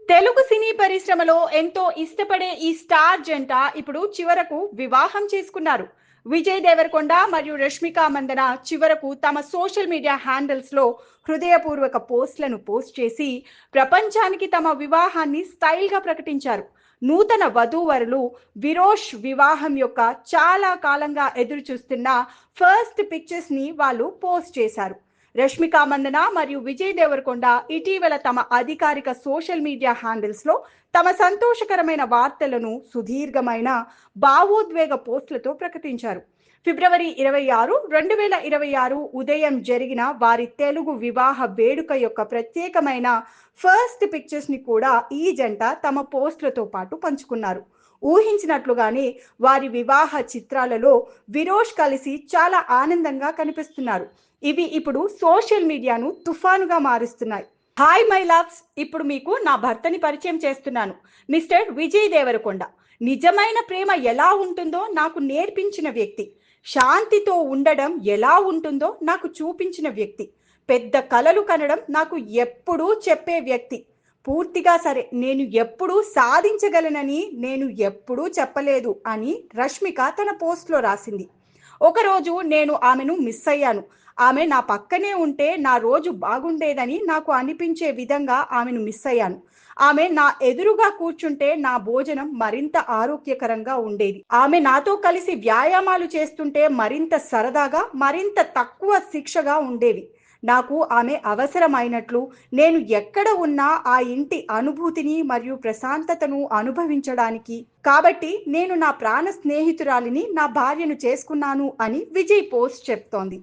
తెలుగు సినీ పరిశ్రమలో ఎంతో ఇష్టపడే ఈ స్టార్ జంట ఇప్పుడు చివరకు వివాహం చేసుకున్నారు. విజయ్ దేవరకొండ మరియు రష్మిక మందన చివరకు తమ సోషల్ మీడియా హ్యాండిల్స్ లో హృదయపూర్వక పోస్టులను పోస్ట్ చేసి ప్రపంచానికి తమ వివాహాన్ని స్టైల్ గా ప్రకటించారు. నూతన వధూవరులు విరోష్ వివాహం యొక్క చాలా కాలంగా ఎదురు చూస్తున్న ఫస్ట్ పిక్చర్స్ ని వాళ్ళు పోస్ట్ చేశారు. రష్మిక మందన మరియు విజయ్ దేవరకొండ ఇటీవల తమ అధికారిక సోషల్ మీడియా హ్యాండిల్స్ లో తమ సంతోషకరమైన వార్తలను సుదీర్ఘమైన భావోద్వేగ పోస్టులతో ప్రకటించారు. ఫిబ్రవరి 26, 2026 ఉదయం జరిగిన వారి తెలుగు వివాహ వేడుక యొక్క ప్రత్యేకమైన ఫస్ట్ పిక్చర్స్ ని కూడా ఈ జంట తమ పోస్టులతో పాటు పంచుకున్నారు. ఊహించినట్లుగానే వారి వివాహ చిత్రాలలో విరోష్ కలిసి చాలా ఆనందంగా కనిపిస్తున్నారు. ఇవి ఇప్పుడు సోషల్ మీడియాను తుఫానుగా మారుస్తున్నాయి. హాయ్ మై లవ్స్, ఇప్పుడు మీకు నా భర్తని పరిచయం చేస్తున్నాను, మిస్టర్ విజయ్ దేవరకొండ. నిజమైన ప్రేమ ఎలా ఉంటుందో నాకు నేర్పించిన వ్యక్తి. శాంతితో ఉండడం ఎలా ఉంటుందో నాకు చూపించిన వ్యక్తి. పెద్ద కలలు కనడం నాకు ఎప్పుడూ చెప్పే వ్యక్తి. పూర్తిగా సరే, నేను ఎప్పుడూ సాధించగలనని నేను ఎప్పుడూ చెప్పలేదు అని రష్మిక తన పోస్ట్లో రాసింది. ఒకరోజు నేను ఆమెను మిస్ అయ్యాను. ఆమె నా పక్కనే ఉంటే నా రోజు బాగుండేదని నాకు అనిపించే విధంగా ఆమెను మిస్ అయ్యాను. ఆమె నా ఎదురుగా కూర్చుంటే నా భోజనం మరింత ఆరోగ్యకరంగా ఉండేది. ఆమె నాతో కలిసి వ్యాయామాలు చేస్తుంటే మరింత సరదాగా, మరింత తక్కువ శిక్షగా ఉండేవి. నాకు ఆమె అవసరమైనట్లు, నేను ఎక్కడ ఉన్నా ఆ ఇంటి అనుభూతిని మరియు ప్రశాంతతను అనుభవించడానికి. కాబట్టి నేను నా ప్రాణ స్నేహితురాలిని, నా భార్యను చేసుకున్నాను అని విజయ్ పోస్ట్ చెప్తోంది.